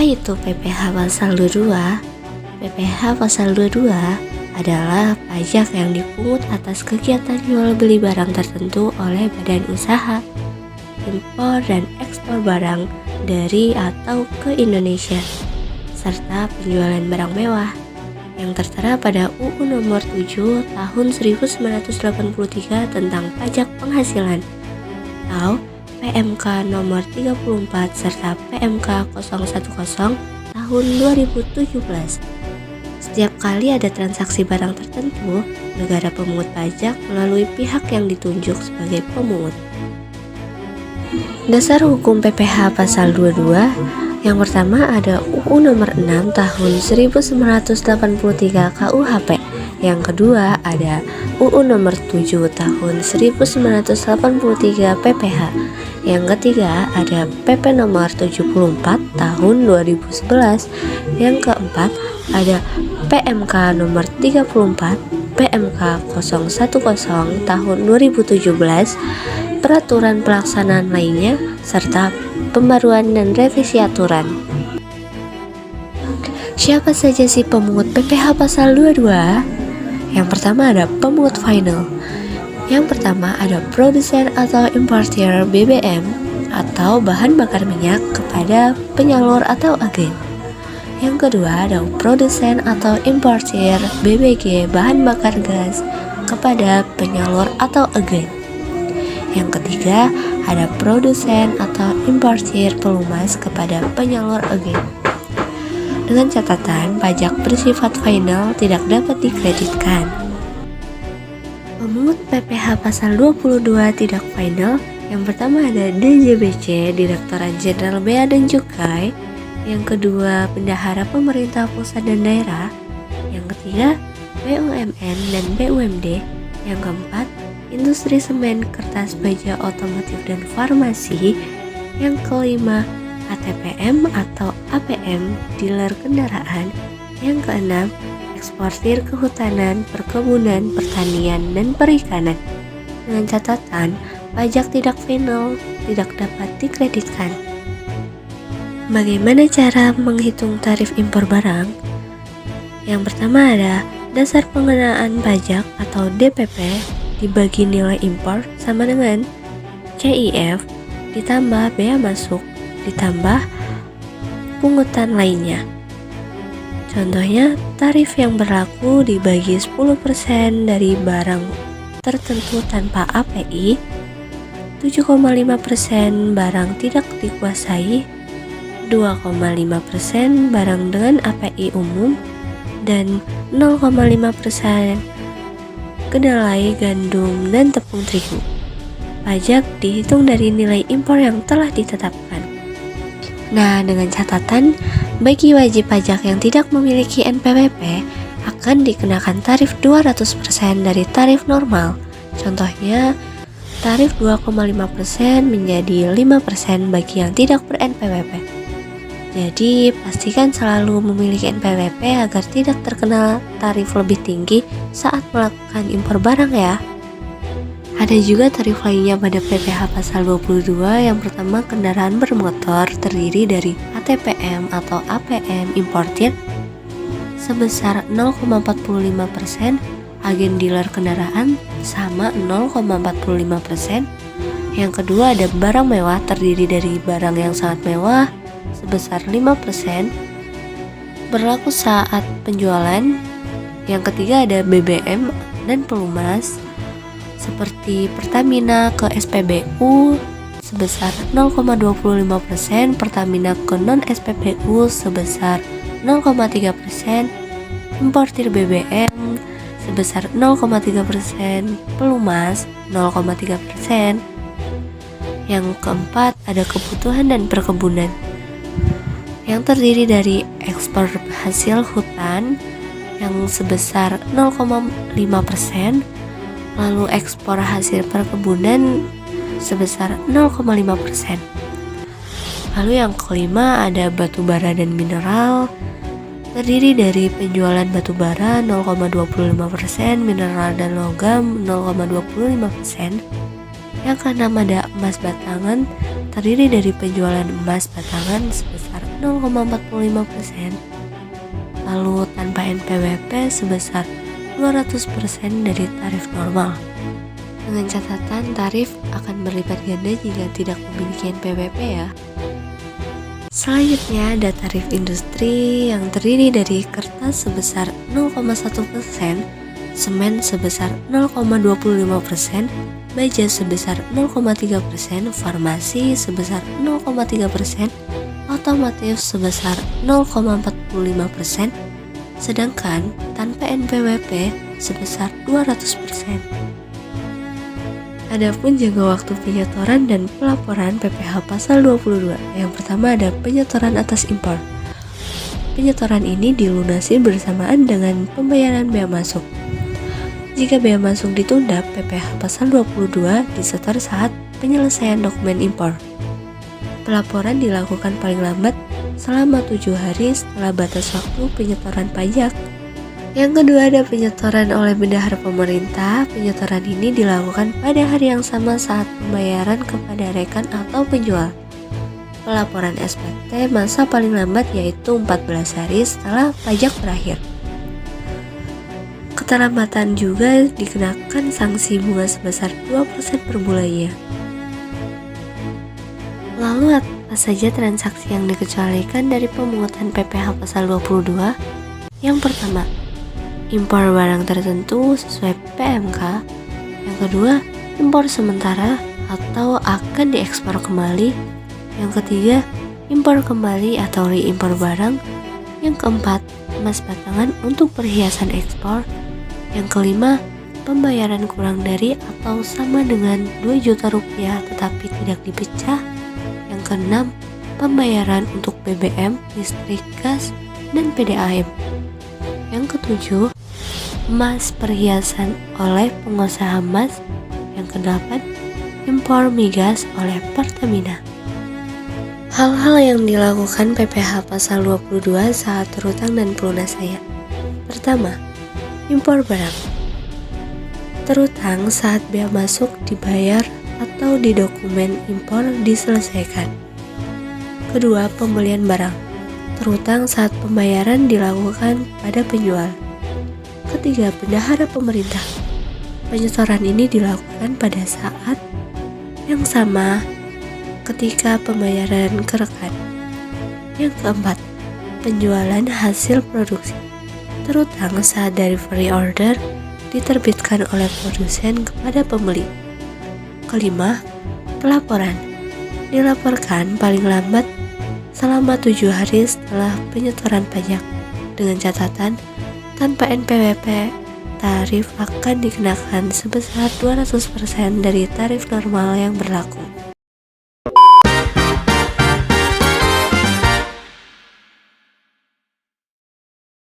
Apa itu PPh pasal 22? PPh pasal 22 adalah pajak yang dipungut atas kegiatan jual beli barang tertentu oleh badan usaha, impor dan ekspor barang dari atau ke Indonesia, serta penjualan barang mewah yang tertera pada UU Nomor 7 Tahun 1983 tentang Pajak Penghasilan atau PMK Nomor 34 serta PMK 010 Tahun 2017. Setiap kali ada transaksi barang tertentu, negara pemungut pajak melalui pihak yang ditunjuk sebagai pemungut. Dasar hukum PPh pasal 22, yang pertama ada UU nomor 6 tahun 1983 KUHP. Yang kedua ada UU nomor 7 tahun 1983 PPh. Yang ketiga ada PP nomor 74 tahun 2011. Yang keempat ada PMK nomor 34 PMK 010 tahun 2017, peraturan pelaksanaan lainnya, serta pembaruan dan revisi aturan. Siapa saja sih pemungut PPh pasal 22? Yang pertama ada pemungut final. Yang pertama ada produsen atau importer BBM atau bahan bakar minyak kepada penyalur atau agen. Yang kedua ada produsen atau importer BBG bahan bakar gas kepada penyalur atau agen. Yang ketiga ada produsen atau importer pelumas kepada penyalur agen. Dengan catatan pajak bersifat final tidak dapat dikreditkan. Pemungut PPh pasal 22 tidak final. Yang pertama ada DJBC, Direktorat Jenderal Bea dan Cukai. Yang kedua, bendahara pemerintah pusat dan daerah. Yang ketiga, BUMN dan BUMD. Yang keempat, industri semen, kertas, baja, otomotif, dan farmasi. Yang kelima, ATPM atau APM, dealer kendaraan. Yang keenam, eksportir kehutanan, perkebunan, pertanian, dan perikanan. Dengan catatan, pajak tidak final, tidak dapat dikreditkan. Bagaimana cara menghitung tarif impor barang? Yang pertama ada dasar pengenaan pajak atau DPP dibagi nilai impor sama dengan CIF ditambah bea masuk ditambah pungutan lainnya. Contohnya, tarif yang berlaku dibagi 10% dari barang tertentu tanpa API, 7,5% barang tidak dikuasai, 2,5% barang dengan API umum, dan 0,5% kedelai, gandum, dan tepung terigu. Pajak dihitung dari nilai impor yang telah ditetapkan. Nah, dengan catatan, bagi wajib pajak yang tidak memiliki NPWP akan dikenakan tarif 200% dari tarif normal. Contohnya, tarif 2,5% menjadi 5% bagi yang tidak ber-NPWP. Jadi, pastikan selalu memiliki NPWP agar tidak terkena tarif lebih tinggi saat melakukan impor barang ya. Ada juga tarif lainnya pada PPh pasal 22. Yang pertama, kendaraan bermotor terdiri dari ATPM atau APM imported sebesar 0,45%, agen dealer kendaraan sama 0,45%. Yang kedua ada barang mewah terdiri dari barang yang sangat mewah sebesar 5%, berlaku saat penjualan. Yang ketiga ada BBM dan pelumas seperti Pertamina ke SPBU sebesar 0,25%, Pertamina ke non-SPBU sebesar 0,3%, importir BBM sebesar 0,3%, pelumas 0,3%. Yang keempat ada kebutuhan dan perkebunan yang terdiri dari ekspor hasil hutan yang sebesar 0,5%, lalu ekspor hasil perkebunan sebesar 0,5%. Lalu yang kelima ada batu bara dan mineral, terdiri dari penjualan batu bara 0,25%, mineral dan logam 0,25%. Yang keenam ada emas batangan, terdiri dari penjualan emas batangan sebesar 0,45%, lalu tanpa NPWP sebesar 200% dari tarif normal. Dengan catatan tarif akan berlipat ganda jika tidak memiliki NPWP ya. Selanjutnya ada tarif industri yang terdiri dari kertas sebesar 0,1%, semen sebesar 0,25%, baja sebesar 0,3%, farmasi sebesar 0,3%, otomotif sebesar 0,45%, sedangkan tanpa NPWP sebesar 200%. Adapun jangka waktu penyetoran dan pelaporan PPh pasal 22. Yang pertama ada penyetoran atas impor. Penyetoran ini dilunasi bersamaan dengan pembayaran bea masuk. Jika bea masuk ditunda, PPh pasal 22 disetor saat penyelesaian dokumen impor. Pelaporan dilakukan paling lambat selama 7 hari setelah batas waktu penyetoran pajak. Yang kedua ada penyetoran oleh bendahara pemerintah. Penyetoran ini dilakukan pada hari yang sama saat pembayaran kepada rekan atau penjual. Pelaporan SPT masa paling lambat yaitu 14 hari setelah pajak berakhir. Keterlambatan juga dikenakan sanksi bunga sebesar 2% per bulannya. Lalu apa saja transaksi yang dikecualikan dari pemungutan PPh pasal 22? Yang pertama, impor barang tertentu sesuai PMK. Yang kedua, impor sementara atau akan diekspor kembali. Yang ketiga, impor kembali atau reimpor barang. Yang keempat, emas batangan untuk perhiasan ekspor. Yang kelima, pembayaran kurang dari atau sama dengan 2 juta rupiah tetapi tidak dipecah. Yang keenam, pembayaran untuk BBM, listrik, gas, dan PDAM. Yang ketujuh, emas perhiasan oleh pengusaha emas. Yang kedelapan, impor migas oleh Pertamina. Hal-hal yang dilakukan PPh pasal 22 saat terhutang dan pelunasannya. Pertama, impor barang. Terhutang saat bea masuk dibayar atau di dokumen impor diselesaikan. Kedua, pembelian barang. Terhutang saat pembayaran dilakukan pada penjual. Ketiga, bendahara pemerintah. Penyetoran ini dilakukan pada saat yang sama ketika pembayaran ke rekan. Yang keempat, penjualan hasil produksi. Terhutang saat delivery order diterbitkan oleh produsen kepada pembeli. Kelima, pelaporan. Dilaporkan paling lambat selama 7 hari setelah penyetoran pajak. Dengan catatan, tanpa NPWP, tarif akan dikenakan sebesar 200% dari tarif normal yang berlaku.